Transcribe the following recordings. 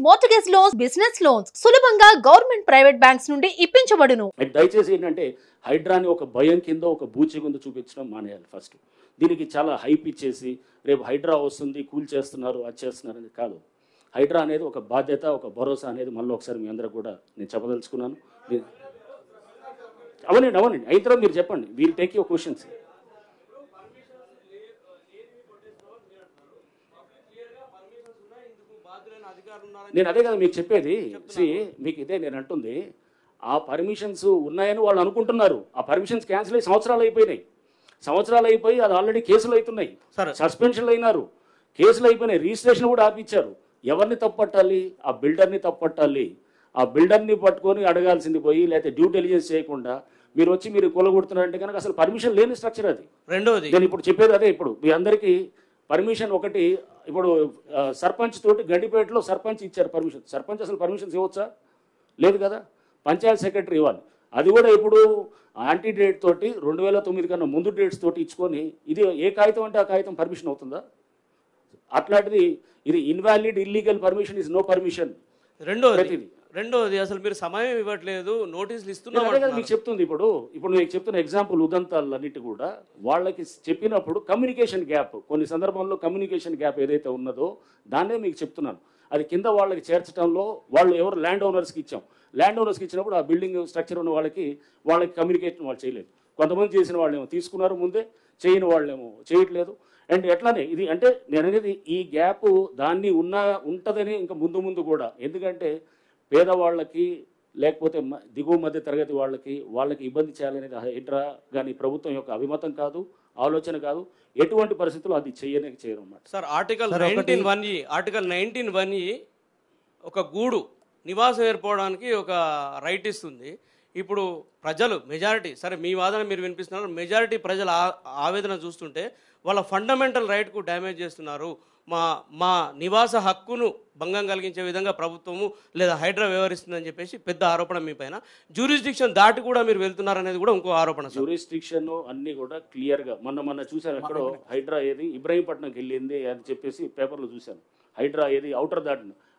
Mortgage loans, business loans సులభంగా government private banks నుండి ఇప్పించబడును. దయచేసి ఏంటంటే హైడ్రాని ఒక భయం కింద ఒక బూచి కింద చూపించడం మానేయాలి. ఫస్ట్ దీనికి చాలా హైప్ ఇచ్చేసి రేపు హైడ్రా వస్తుంది కూల్ చేస్తున్నారు అది చేస్తున్నారు అనేది కాదు. హైడ్రా అనేది ఒక బాధ్యత, ఒక భరోసా అనేది మళ్ళీ ఒకసారి మీ అందరూ కూడా నేను చెప్పదలుచుకున్నాను. అవునండి అయిన తర్వాత మీరు చెప్పండి. We'll take your questions. నేను అదే కదా మీకు చెప్పేది. మీకు ఇదే నేను అంటుంది. ఆ పర్మిషన్స్ ఉన్నాయని వాళ్ళు అనుకుంటున్నారు. ఆ పర్మిషన్స్ క్యాన్సిల్ అయ్యి సంవత్సరాలు అయిపోయి అది ఆల్రెడీ కేసులు అవుతున్నాయి, సస్పెన్షన్లు అయినారు, కేసులు అయిపోయినాయి, రిజిస్ట్రేషన్ కూడా ఆపించారు. ఎవరిని తప్పట్టాలి? ఆ బిల్డర్ని తప్పట్టాలి. ఆ బిల్డర్ని పట్టుకొని అడగాల్సింది పోయి, లేకపోతే డ్యూ డెలిజెన్స్ చేయకుండా మీరు వచ్చి మీరు కూలగొడుతున్నారంటే కనుక అసలు పర్మిషన్ లేని స్ట్రక్చర్ అది. రెండోది నేను ఇప్పుడు చెప్పేది అదే. ఇప్పుడు మీ అందరికీ పర్మిషన్ ఒకటి, ఇప్పుడు సర్పంచ్ తోటి గండిపేటలో సర్పంచ్ ఇచ్చారు పర్మిషన్. సర్పంచ్ అసలు పర్మిషన్స్ ఇవ్వచ్చా? లేదు కదా. పంచాయత్ సెక్రటరీ ఇవ్వాలి. అది కూడా ఇప్పుడు యాంటీ డేట్ తోటి 2009 కన్నా ముందు డేట్స్ తోటి ఇచ్చుకొని ఇది ఏ కాగితం అంటే ఆ కాగితం పర్మిషన్ అవుతుందా? అట్లాంటిది ఇది invalid illegal permission is no permission. రెండోది అసలు మీరు సమయం ఇవ్వట్లేదు, నోటీసులు ఇస్తున్నారు. మీకు చెప్తుంది ఇప్పుడు మీకు చెప్తున్న ఎగ్జాంపుల్ ఉదంతాలన్నిటి కూడా వాళ్ళకి చెప్పినప్పుడు కమ్యూనికేషన్ గ్యాప్, కొన్ని సందర్భంలో కమ్యూనికేషన్ గ్యాప్ ఏదైతే ఉన్నదో దాన్నే మీకు చెప్తున్నాను. అది కింద వాళ్ళకి చేర్చడంలో వాళ్ళు ఎవరు ల్యాండ్ ఓనర్స్కి ఇచ్చాం. ల్యాండ్ ఓనర్స్కి ఇచ్చినప్పుడు ఆ బిల్డింగ్ స్ట్రక్చర్ ఉన్న వాళ్ళకి కమ్యూనికేషన్ వాళ్ళు చేయలేదు. కొంతమంది చేసిన వాళ్ళేమో తీసుకున్నారు ముందే, చేయని వాళ్ళేమో చేయట్లేదు. అండ్ ఎట్లానే ఇది అంటే నేను అనేది ఈ గ్యాప్ దాన్ని ఉంటుందని ఇంకా ముందు కూడా. ఎందుకంటే పేదవాళ్ళకి లేకపోతే దిగువ మధ్య తరగతి వాళ్ళకి ఇబ్బంది చేయాలనేది హైడ్రా కానీ ప్రభుత్వం యొక్క అభిమతం కాదు, ఆలోచన కాదు. ఎటువంటి పరిస్థితుల్లో అది చేయరు అన్నమాట. సార్ ఆర్టికల్ 19(1) ఒక గూడు నివాసం ఏర్పడడానికి ఒక రైట్ ఇస్తుంది. ఇప్పుడు ప్రజలు మెజారిటీ, సరే మీ వాదన మీరు వినిపిస్తున్నారు, మెజారిటీ ప్రజల ఆవేదన చూస్తుంటే వాళ్ళ ఫండమెంటల్ రైట్కు డ్యామేజ్ చేస్తున్నారు, మా నివాస హక్కును భంగం కలిగించే విధంగా ప్రభుత్వము లేదా హైడ్రా వ్యవహరిస్తుందని చెప్పేసి పెద్ద ఆరోపణ మీ పైన. జ్యూరిస్డిక్షన్ దాటి కూడా మీరు వెళ్తున్నారనేది కూడా ఇంకో ఆరోపణ. జ్యూరిస్డిక్షన్ అన్ని కూడా క్లియర్గా మొన్న చూశాను. ఎక్కడో హైడ్రా ఏది ఇబ్రహీంపట్నంకి వెళ్ళింది అని చెప్పేసి పేపర్లో చూశాను. హైడ్రా ఏది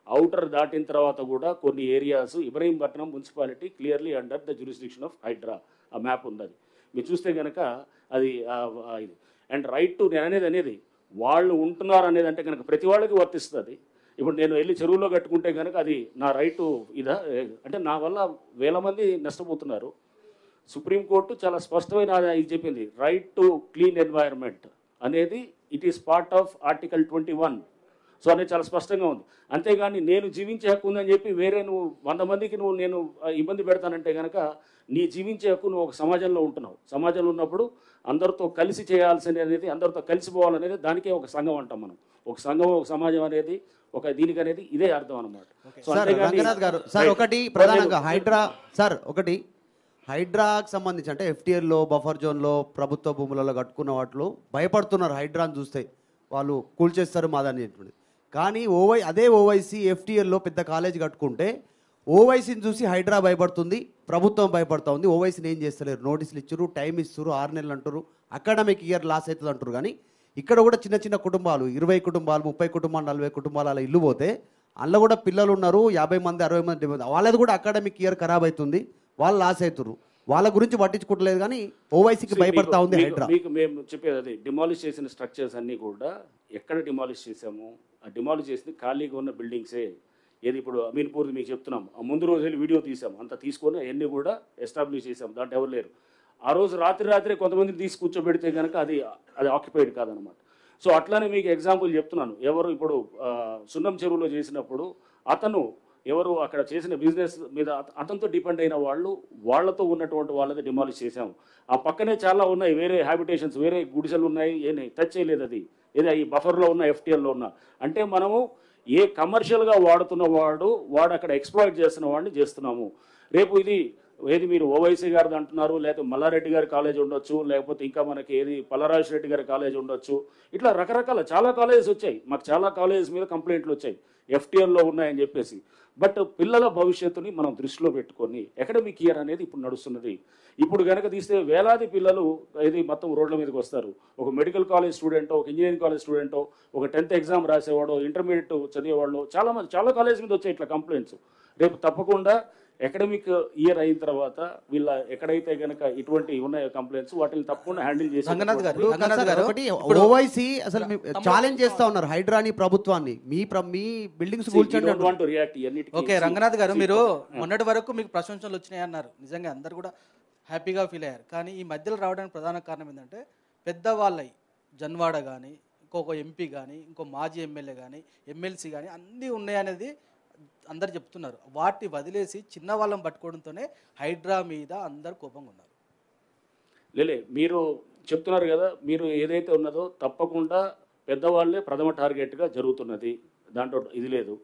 ఔటర్ దాటిన తర్వాత కూడా కొన్ని areas Ibrahimpatnam municipality clearly under the jurisdiction of Hydraa. ఆ మ్యాప్ ఉంది, అది మీరు చూస్తే కనుక అది ఇది. అండ్ రైట్ టు నేను అనేది వాళ్ళు ఉంటున్నారు అనేది అంటే కనుక ప్రతి వాళ్ళకి వర్తిస్తుంది. ఇప్పుడు నేను వెళ్ళి చెరువులో కట్టుకుంటే కనుక అది నా రైటు ఇదా అంటే నా వల్ల వేల మంది నష్టపోతున్నారు. సుప్రీంకోర్టు చాలా స్పష్టమైన ఇది చెప్పింది, రైట్ టు క్లీన్ ఎన్వైరన్మెంట్ అనేది it is part of article 21. So అనేది చాలా స్పష్టంగా ఉంది. అంతేగాని నేను జీవించే హక్కు ఉందని చెప్పి వేరే నువ్వు 100 మందికి నేను ఇబ్బంది పెడతానంటే కనుక నీ జీవించే హక్కు నువ్వు ఒక సమాజంలో ఉంటున్నావు. సమాజంలో ఉన్నప్పుడు అందరితో కలిసి చేయాల్సింది అనేది, అందరితో కలిసిపోవాలనేది దానికే ఒక సంఘం అంటాం మనం. ఒక సంఘం, ఒక సమాజం అనేది ఒక దీనికి అనేది ఇదే అర్థం అనమాట. ఒకటి ప్రధానంగా హైడ్రాకి సంబంధించి అంటే FTLలో బఫర్ జోన్లో ప్రభుత్వ భూములలో కట్టుకున్న వాటిలో భయపడుతున్నారు. హైడ్రాని చూస్తే వాళ్ళు కూల్చేస్తారు మాదని చెప్పి. కానీ అదే ఓవైసీ FTLలో పెద్ద కాలేజ్ కట్టుకుంటే ఓవైసీని చూసి హైడ్రా భయపడుతుంది, ప్రభుత్వం భయపడుతూ ఉంది. ఓవైసీని ఏం చేస్తలేరు, నోటీసులు ఇచ్చారు, టైం ఇస్తారు, 6 నెలలు అంటారు, అకాడమిక్ ఇయర్ లాస్ అవుతుంది అంటారు. కానీ ఇక్కడ కూడా చిన్న కుటుంబాలు 20 కుటుంబాలు 30 కుటుంబాలు 40 కుటుంబాలు అలా ఇల్లు పోతే అందులో కూడా పిల్లలు ఉన్నారు, 50 మంది 60 మంది 70 మంది, వాళ్ళది కూడా అకాడమిక్ ఇయర్ ఖరాబ్ అవుతుంది, వాళ్ళు లాస్ అవుతారు. వాళ్ళ గురించి పట్టించుకోవట్లేదు. కానీ ఓవైసీకి భయపడతా ఉంది హైడ్రా. మీకు మేము చెప్పేది అది డిమాలిష్ చేసిన స్ట్రక్చర్స్ అన్నీ కూడా ఎక్కడ డిమాలిష్ చేసాము, ఆ డిమాలిష్ చేసింది ఖాళీగా ఉన్న బిల్డింగ్సే. ఏది ఇప్పుడు అమీన్పూర్ మీకు చెప్తున్నాం, ఆ ముందు రోజు వెళ్ళి వీడియో తీసాం, అంతా తీసుకొని అవన్నీ కూడా ఎస్టాబ్లిష్ చేసాం, దాంట్లో ఎవరు లేరు. ఆ రోజు రాత్రి కొంతమందిని తీసి కూర్చోబెడితే కనుక అది ఆక్యుపైడ్ కాదనమాట. సో అట్లానే మీకు ఎగ్జాంపుల్ చెప్తున్నాను. ఎవరు ఇప్పుడు సున్నం చెరువులో చేసినప్పుడు అతను ఎవరు అక్కడ చేసిన బిజినెస్ మీద అతనితో డిపెండ్ అయిన వాళ్ళతో ఉన్నటువంటి వాళ్ళది డిమాలిష్ చేసాం. ఆ పక్కనే చాలా ఉన్నాయి వేరే హ్యాబిటేషన్స్, వేరే గుడిసెలు ఉన్నాయి, టచ్ చేయలేదు. అది ఈ బఫర్లో ఉన్న FTLలో ఉన్న అంటే మనము ఏ కమర్షియల్గా వాడుతున్న వాడు అక్కడ ఎక్స్ప్లాయిట్ చేస్తున్న వాడిని చేస్తున్నాము. రేపు ఇది ఏది మీరు ఓవైసీ గారిది అంటున్నారు, లేకపోతే మల్లారెడ్డి గారి కాలేజ్ ఉండొచ్చు, లేకపోతే ఇంకా మనకి ఏది పల్లరాజు రెడ్డి గారి కాలేజ్ ఉండొచ్చు. ఇట్లా రకరకాల చాలా కాలేజెస్ వచ్చాయి. మాకు చాలా కాలేజెస్ మీద కంప్లైంట్లు వచ్చాయి FTLలో ఉన్నాయని చెప్పేసి. బట్ పిల్లల భవిష్యత్తుని మనం దృష్టిలో పెట్టుకొని అకాడమిక్ ఇయర్ అనేది ఇప్పుడు నడుస్తున్నది. ఇప్పుడు కనుక తీస్తే వేలాది పిల్లలు ఇది మొత్తం రోడ్ల మీదకి వస్తారు. ఒక మెడికల్ కాలేజ్ స్టూడెంటో, ఒక ఇంజనీరింగ్ కాలేజ్ స్టూడెంటో, ఒక 10th ఎగ్జామ్ రాసేవాడో, ఇంటర్మీడియట్ చదివేవాళ్ళు చాలా కాలేజ్ మీద వచ్చాయి ఇట్లా కంప్లైంట్స్. రేపు తప్పకుండా అకాడమిక్ ఇయర్ అయిన తర్వాత వీళ్ళ ఎక్కడైతే కనుక ఇటువంటి ఉన్నాయో కంప్లైంట్స్ వాటిని తప్పకుండా హ్యాండిల్ చేసి ఒకటి ఓవైసీ అసలు ఛాలెంజ్ చేస్తా ఉన్నారు హైడ్రాని ప్రభుత్వాన్ని. మీ బిల్డింగ్స్ కూల్చండి రియాక్ట్ ఓకే రంగనాథ్ గారు, మీరు మొన్నటి వరకు మీకు ప్రశంసలు వచ్చినాయి అన్నారు. నిజంగా అందరు కూడా హ్యాపీగా ఫీల్ అయ్యారు. కానీ ఈ మధ్యలో రావడానికి ప్రధాన కారణం ఏంటంటే పెద్దవాళ్ళై జన్వాడ కానీ, ఇంకొక MP కానీ, ఇంకో మాజీ ఎమ్మెల్యే కానీ, MLC కానీ అన్నీ ఉన్నాయనేది అందరు చెప్తున్నారు. వాటిని వదిలేసి చిన్న వాళ్ళని పట్టుకోవడంతోనే హైడ్రా మీద అందరు కోపంగా ఉన్నారు. లేలే మీరు చెప్తున్నారు కదా, మీరు ఏదైతే ఉన్నదో తప్పకుండా పెద్దవాళ్ళే ప్రథమ టార్గెట్గా జరుగుతున్నది. దాంట్లో ఇది లేదు.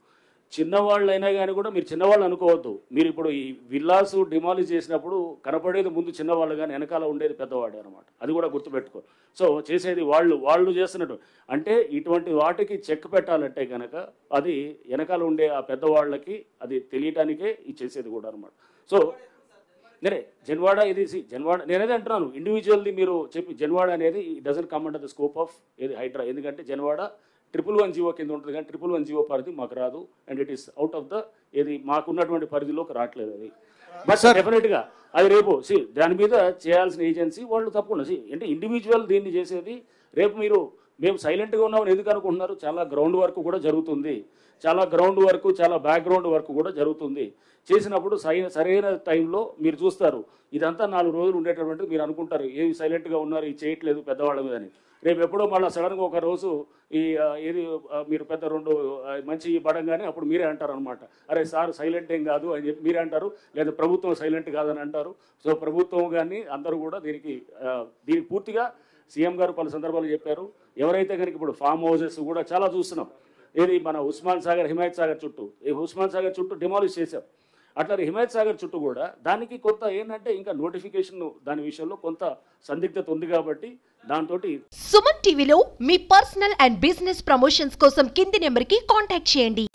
చిన్నవాళ్ళైనా కానీ కూడా మీరు చిన్నవాళ్ళు అనుకోవద్దు. మీరు ఇప్పుడు ఈ విల్లాస్ డిమాలిష్ చేసినప్పుడు కనపడేది ముందు చిన్నవాళ్ళు కానీ వెనకాల ఉండేది పెద్దవాడే అనమాట. అది కూడా గుర్తుపెట్టుకో. సో చేసేది వాళ్ళు చేస్తున్నట్టు అంటే ఇటువంటి వాటికి చెక్ పెట్టాలంటే కనుక అది వెనకాల ఉండే ఆ పెద్దవాళ్ళకి అది తెలియటానికే ఇది చేసేది కూడా అనమాట. సో నేనే జన్వాడ జన్వాడ నేనేది అంటున్నాను, ఇండివిజువల్ది మీరు చెప్పి జన్వాడ అనేది doesn't come under the scope of ఏది హైడ్రా. ఎందుకంటే జన్వాడ 111 జీవో కింద ఉంటుంది, కానీ 111 జీవో పరిధి మాకు రాదు. And it is out of the ఏది మాకున్నటువంటి పరిధిలోకి రావట్లేదు అది. బట్ డెఫినెట్గా అది రేపు దాని మీద చేయాల్సిన ఏజెన్సీ వాళ్ళు తప్పకుండా అంటే ఇండివిజువల్ దీన్ని చేసేది. రేపు మేము సైలెంట్గా ఉన్నామని ఎందుకు అనుకుంటున్నారు? చాలా గ్రౌండ్ వర్క్ కూడా జరుగుతుంది. చాలా గ్రౌండ్ వర్క్, చాలా బ్యాక్గ్రౌండ్ వర్క్ కూడా జరుగుతుంది. చేసినప్పుడు సరైన టైంలో మీరు చూస్తారు. ఇదంతా 4 రోజులు ఉండేటటువంటి మీరు అనుకుంటారు ఏమి సైలెంట్గా ఉన్నారు, ఇది చేయట్లేదు పెద్దవాళ్ళ మీద అని. రేపు ఎప్పుడో మళ్ళీ సడన్గా ఒక రోజు ఏది మీరు పెద్ద 2 మంచి పడంగానే అప్పుడు మీరే అంటారు అనమాట, అరే సార్ సైలెంట్ ఏం కాదు అని చెప్పి మీరే అంటారు. లేదా ప్రభుత్వం సైలెంట్ కాదని అంటారు. సో ప్రభుత్వం కానీ అందరూ కూడా దీనికి పూర్తిగా సీఎం గారు పలు సందర్భాలు చెప్పారు. ఎవరైతే కనుక ఇప్పుడు ఫామ్ హౌసెస్ కూడా చాలా చూస్తున్నాం. ఏది మన ఉస్మాన్ సాగర్, హిమాయత్ సాగర్ చుట్టూ ఉస్మాన్ సాగర్ చుట్టూ డిమాలిష్ చేశాం. అట్లా హిమాయత్ సాగర్ చుట్టూ కూడా దానికి కొంత ఏంటంటే ఇంకా నోటిఫికేషన్ దాని విషయంలో కొంత సందిగ్ధత ఉంది కాబట్టి దాంతో సుమన్ టీవీలో మీ పర్సనల్ అండ్ బిజినెస్ ప్రమోషన్స్ కోసం కింది నెంబర్కి కాంటాక్ట్ చేయండి.